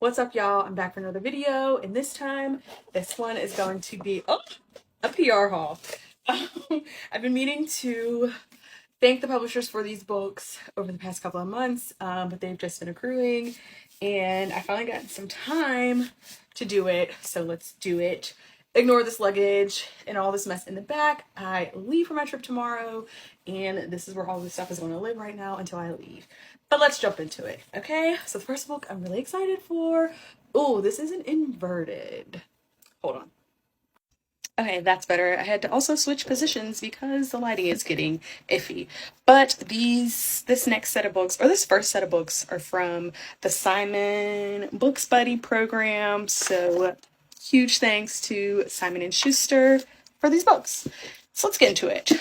What's up, y'all? I'm back for another video, and this one is going to be a PR haul. I've been meaning to thank the publishers for these books over the past couple of months, but they've just been accruing, and I finally got some time to do it, so let's do it. Ignore this luggage and all this mess in the back. I leave for my trip tomorrow, and this is where all this stuff is going to live right now until I leave. But let's jump into it, okay? So the first book I'm really excited for. Oh, this isn't inverted. Hold on. Okay, that's better. I had to also switch positions because the lighting is getting iffy. But this next set of books, or this first set of books, are from the Simon Books Buddy program. So huge thanks to Simon and Schuster for these books. So let's get into it.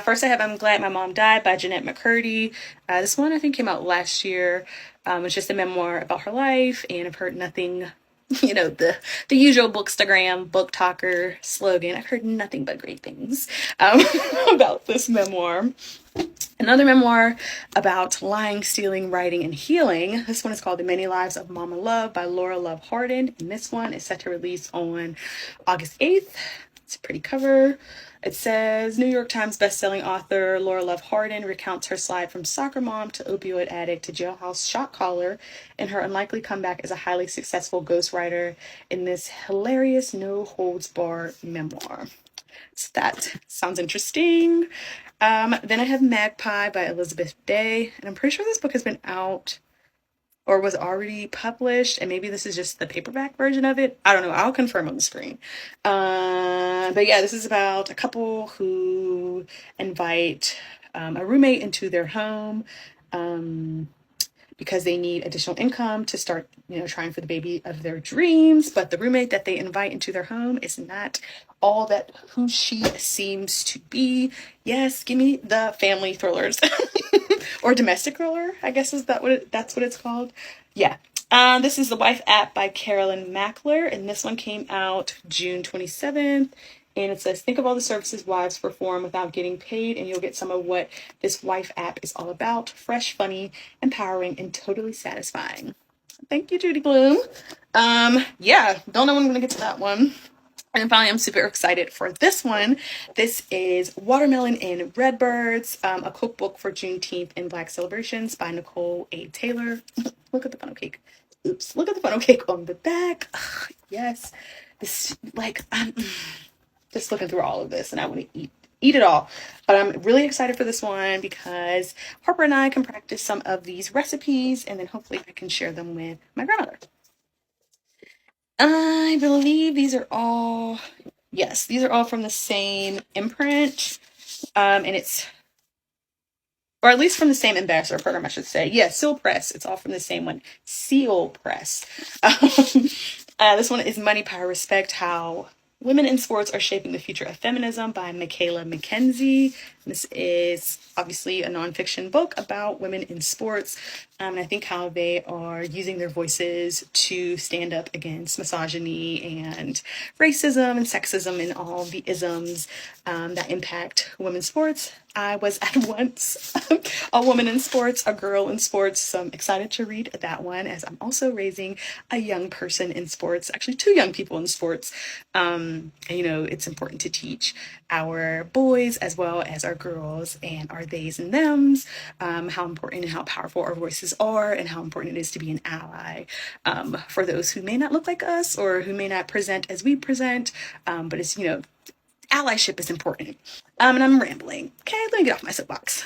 First I have I'm Glad My Mom Died by Jennette McCurdy. This one I think came out last year. It's just a memoir about her life, and I've heard nothing, the usual Bookstagram, book talker slogan. I've heard nothing but great things about this memoir. Another memoir about lying, stealing, writing, and healing. This one is called The Many Lives of Mama Love by Laura Love Hardin, and this one is set to release on August 8th. It's a pretty cover. It says, New York Times bestselling author Laura Love Hardin recounts her slide from soccer mom to opioid addict to jailhouse shot caller and her unlikely comeback as a highly successful ghostwriter in this hilarious no-holds-barred memoir. So that sounds interesting. Then I have Magpie by Elizabeth Day, and I'm pretty sure this book has been out or was already published, and maybe this is just the paperback version of it. I don't know. I'll confirm on the screen. But yeah, this is about a couple who invite a roommate into their home because they need additional income to start, trying for the baby of their dreams. But the roommate that they invite into their home is not all that who she seems to be. Yes, give me the family thrillers. Or domestic thriller, I guess that's what it's called. Yeah. This is The Wife app by Carolyn Mackler, and this one came out June 27th. And it says, think of all the services wives perform without getting paid, and you'll get some of what this Wife app is all about. Fresh, funny, empowering, and totally satisfying. Thank you, Judy Bloom. Yeah, don't know when I'm going to get to that one. And finally, I'm super excited for this one. This is Watermelon and Redbirds, a cookbook for Juneteenth and Black celebrations by Nicole A. Taylor. Look at the funnel cake. Oops. Look at the funnel cake on the back. Ugh, yes. This, I'm just looking through all of this, and I want to eat it all. But I'm really excited for this one because Harper and I can practice some of these recipes, and then hopefully I can share them with my grandmother. I believe these are all from the same imprint. And it's, or at least from the same ambassador program, I should say. Yeah, Seal Press. It's all from the same one. Seal Press. This one is Money, Power, Respect, How Women in Sports Are Shaping the Future of Feminism by Michaela McKenzie. This is obviously a nonfiction book about women in sports, and I think how they are using their voices to stand up against misogyny and racism and sexism and all the isms that impact women's sports. I was at once a woman in sports, a girl in sports, so I'm excited to read that one as I'm also raising a young person in sports, actually two young people in sports. And, it's important to teach our boys as well as our girls and our theys and thems, how important and how powerful our voices are and how important it is to be an ally for those who may not look like us or who may not present as we present, but it's, allyship is important. And I'm rambling. Okay, let me get off my soapbox.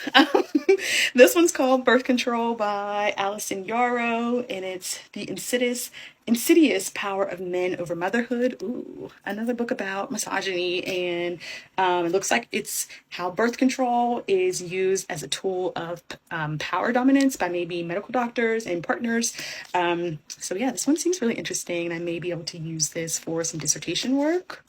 This one's called Birth Control by Alison Yarrow, and it's the insidious power of men over motherhood. Ooh, another book about misogyny, and it looks like it's how birth control is used as a tool of power dominance by maybe medical doctors and partners. So yeah, this one seems really interesting, and I may be able to use this for some dissertation work.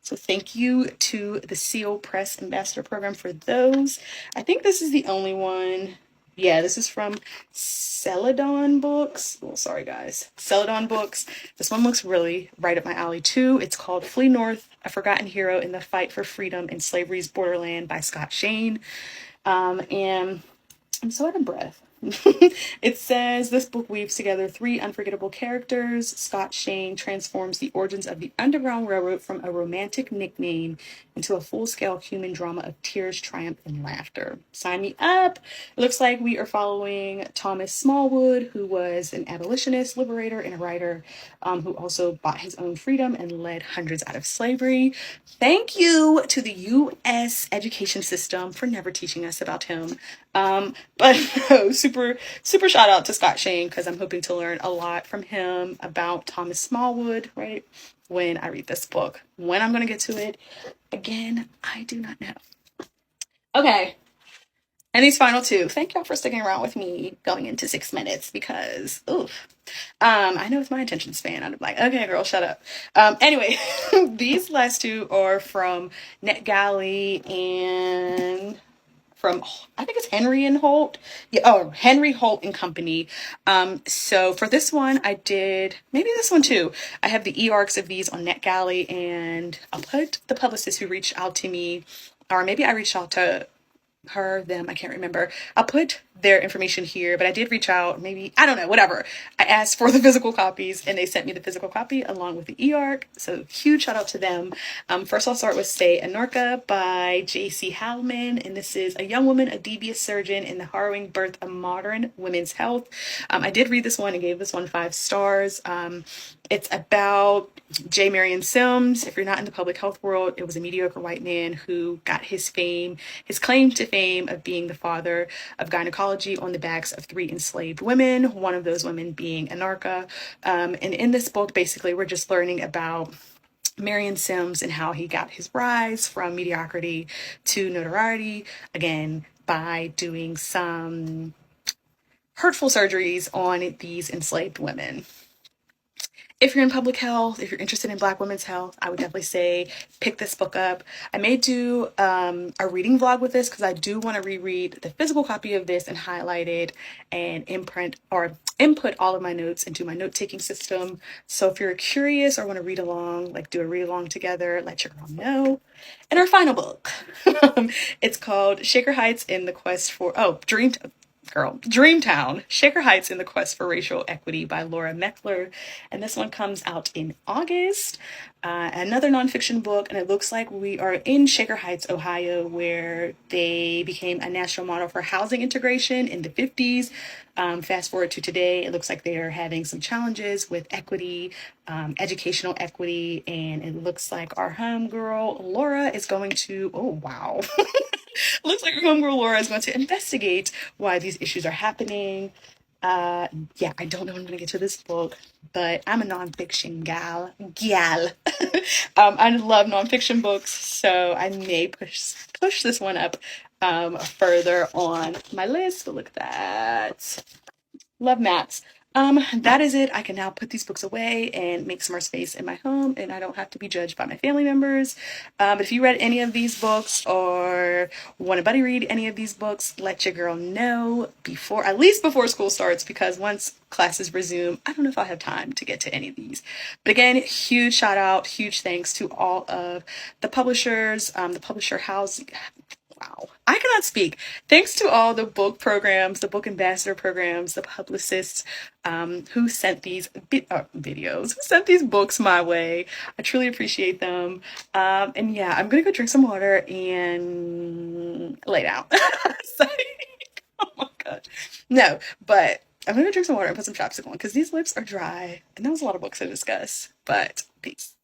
So thank you to the Seal Press Ambassador Program for those. I think this is the only one. Yeah, this is from Celadon Books. Oh, sorry, guys. Celadon Books. This one looks really right up my alley, too. It's called Flee North, A Forgotten Hero in the Fight for Freedom in Slavery's Borderland by Scott Shane. And I'm so out of breath. It says this book weaves together three unforgettable characters. Scott Shane transforms the origins of the Underground Railroad from a romantic nickname into a full-scale human drama of tears, triumph, and laughter. Sign me up. It looks like we are following Thomas Smallwood, who was an abolitionist, liberator, and a writer, who also bought his own freedom and led hundreds out of slavery. Thank you to the U.S. education system for never teaching us about him. But no, super shout out to Scott Shane, because I'm hoping to learn a lot from him about Thomas Smallwood, right? When I read this book. When I'm going to get to it, again, I do not know. Okay. And these final two. Thank y'all for sticking around with me going into 6 minutes, because, oof. I know it's my attention span. I'm like, okay, girl, shut up. Anyway, these last two are from NetGalley and from, I think it's Henry and Holt. Yeah, oh, Henry Holt and Company. So for this one, I did, maybe this one too. I have the e-arcs of these on NetGalley, and I'll put the publicist who reached out to me, or maybe I reached out to her, them, I can't remember. I'll put their information here, but I did reach out, maybe, I don't know, whatever. I asked for the physical copies, and they sent me the physical copy along with the e-arc, so huge shout out to them. First I'll start with Stay Anarcha by J.C. Hallman, and this is a young woman, a devious surgeon, in the harrowing birth of modern women's health. I did read this one and gave this one 5 stars. It's about J. Marion Sims. If you're not in the public health world, it was a mediocre white man who got his fame, his claim to fame, of being the father of gynecology on the backs of 3 enslaved women, one of those women being Anarcha. And in this book, basically, we're just learning about Marion Sims and how he got his rise from mediocrity to notoriety, again, by doing some hurtful surgeries on these enslaved women. If you're in public health, if you're interested in Black women's health, I would definitely say pick this book up. I may do a reading vlog with this, because I do want to reread the physical copy of this and highlight it and imprint or input all of my notes into my note-taking system. So if you're curious or want to read along, like do a read along together, let your girl know. And our final book, it's called Shaker Heights in the Quest for, Dreamtown, Shaker Heights in the Quest for Racial Equity by Laura Meckler. And this one comes out in August. Another nonfiction book, and it looks like we are in Shaker Heights, Ohio, where they became a national model for housing integration in the 50s. Fast forward to today, it looks like they are having some challenges with equity, educational equity, and it looks like our homegirl Laura is going to, oh wow. Looks like our homegirl Laura is going to investigate why these issues are happening. Yeah, I don't know when I'm gonna get to this book, but I'm a nonfiction gal. I love nonfiction books, so I may push this one up further on my list. But look at that. Love maps. That is it. I can now put these books away and make some more space in my home, and I don't have to be judged by my family members. But if you read any of these books or want a buddy read any of these books, let your girl know before, at least before school starts, because once classes resume, I don't know if I'll have time to get to any of these. But again, huge shout out, huge thanks to all of the publishers, the publisher house. Wow, I cannot speak. Thanks to all the book programs, the book ambassador programs, the publicists who sent these videos, who sent these books my way. I truly appreciate them. And yeah, I'm gonna go drink some water and lay down. Sorry. Oh my god. No, but I'm gonna drink some water and put some chapstick on, because these lips are dry, and that was a lot of books to discuss. But peace.